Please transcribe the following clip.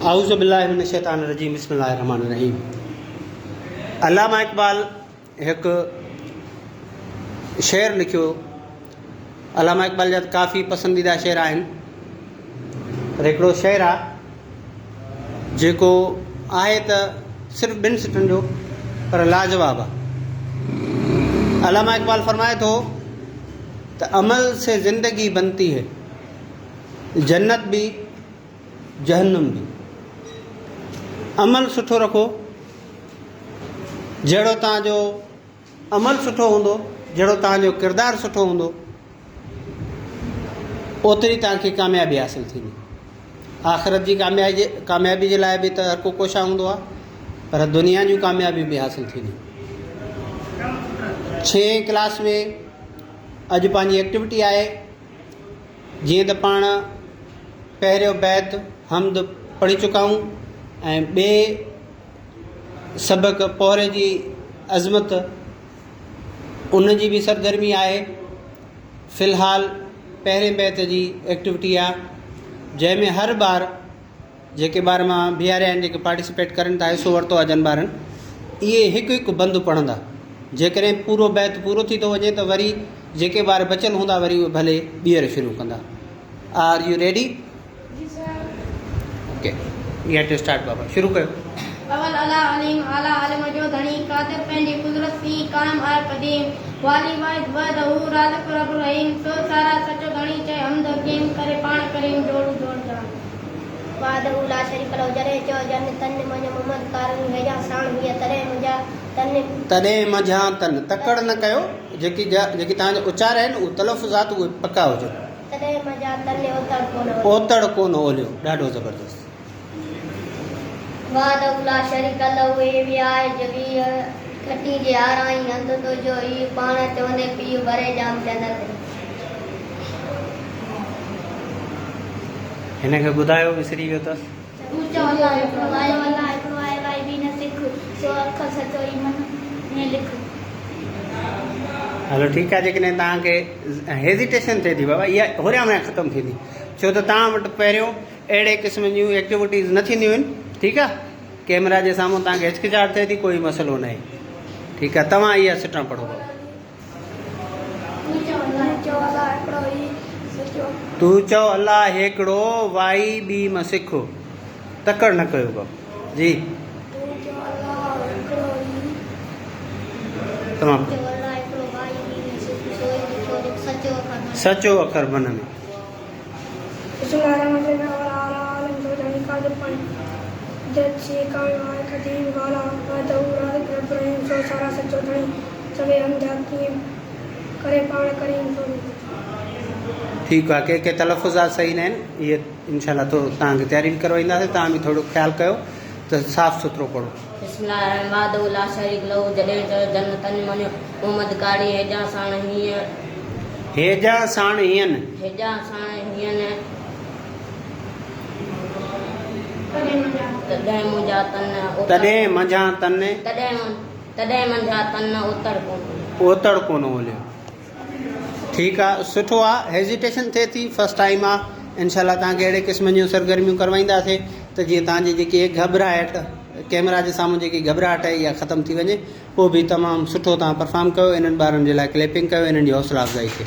आऊज़ु बिल्लाहि मिनश शैतानिर रजीम बिस्मिल्लाहिर रहमानिर रहीम। अल्लामा इक़बाल एक शेर लिखियो। अल्लामा इक़बाल जा काफ़ी पसंदीदा शेर आहिनि, पर हिकिड़ो शेर आहे जेको आहे त सिर्फ़ु 2 सिटनि जो पर लाजवाब आहे। अल्लामा इक़बाल फरमाए थो त अमल से ज़िंदगी बनती है, जन्नत भी जहन्नम भी। अमल सुठो रखो, जहिड़ो तव्हांजो अमल सुठो हूंदो, जहिड़ो तव्हांजो किरदारु सुठो हूंदो, ओतिरी तव्हांखे कामयाबी हासिलु थींदी। आख़िरत जी कामयाबी जे लाइ बि त हर को कोशिशि हूंदो आहे, पर दुनिया जूं कामयाबी बि हासिलु थींदी। 6 क्लास में अॼु पंहिंजी एक्टिविटी आहे। जीअं त पाण पहिरियों बैत हमद पढ़ी चुका आहियूं ऐं ॿिए सबक़ पोहरे जी अज़मत उन जी बि सरगर्मी आहे। फ़िलहाल पहिरें बैत जी एक्टिविटी आहे, जंहिंमें हर ॿार जेके ॿार मां बीहारिया आहिनि, जेके पार्टिसिपेट करनि था, हिसो वरितो आहे जन ॿारनि, इहे हिकु हिकु बंदि पढ़ंदा। जेकॾहिं पूरो बैत पूरो थी थो वञे त वरी जेके ॿार बचियल हूंदा वरी उहे भले ॿीहर शुरू कंदा। Are you ready? Okay, you have to start बाबा, शुरू कयो। अवल अला अलीम आला आलिम जो धनी कादिर पंहिंजी कुदरत सी कायम आहे कदीम वाली वाहिद वहदहू राज़िक़ रब रहीम सो सारा सचो धनी चए हमद हकीम करे पाण करीम जोड़ू जोड़दार वादहू ला शरीक लो जरे चो जन तन मन मोहम्मद कारन हेजा साण हिय तॾहिं मझा तन तकड़ न कयो। जेकी तव्हांजा उचार आहिनि उहे तलफ़ुज़ात उहे पका हुजनि। तॾहिं मझा तन ओतड़ कोन ओलियो, ॾाढो ज़बरदस्त। वादहू ला शरीक लो एवी आहे जगी कटी जे आराई हंध तो जो ई पाण चवंदे पीउ भरे जाम जन्नत। हिन खे ॿुधायो, विसरी वियो अथसि। हलो ठीकु आहे। जेकॾहिं तव्हांखे हेज़िटेशन थिए थी बाबा, इहा होरिया में ख़तमु थींदी, छो त तव्हां वटि पहिरियों अहिड़े क़िस्म जूं एक्टिविटीज़ न थींदियूं आहिनि। ठीकु आहे, कैमरा जे साम्हूं तव्हांखे हिचकिचाहट थिए थी, कोई मसइलो न आहे। ठीकु आहे, तव्हां इहा सिटां पढ़ो बाबा। तू चओ अल्लाह हिकिड़ो, वाई ॿी मां सिखो, तकड़ न कयो बाबा जी। तमामु सचो अखर मन में। ठीकु आहे, के तलफ़ुज़ात सही न आहिनि, इहे इनशाला तो तव्हांखे तयारी बि करवाईंदासीं। तव्हां बि थोरो ख़्यालु कयो त साफ़ सुथरो पढ़ो। हेजा साण हीअं तॾहिं मझा तन ओतड़ कोन ओलियो। ठीकु आहे, सुठो आहे। हेज़िटेशन थिए थी, फस्ट टाइम आहे। इनशाला तव्हांखे अहिड़े क़िस्म जूं सरगर्मियूं करवाईंदासीं त जीअं तव्हांजी जेकी घबराहट, कैमरा जे साम्हूं जेकी घबराहट आहे, इहा ख़तमु थी वञे। पोइ बि तमामु सुठो तव्हां परफॉर्म कयो। इन्हनि ॿारनि जे लाइ क्लैपिंग कयो, इन्हनि जी हौसला अफ़ज़ाई कयो।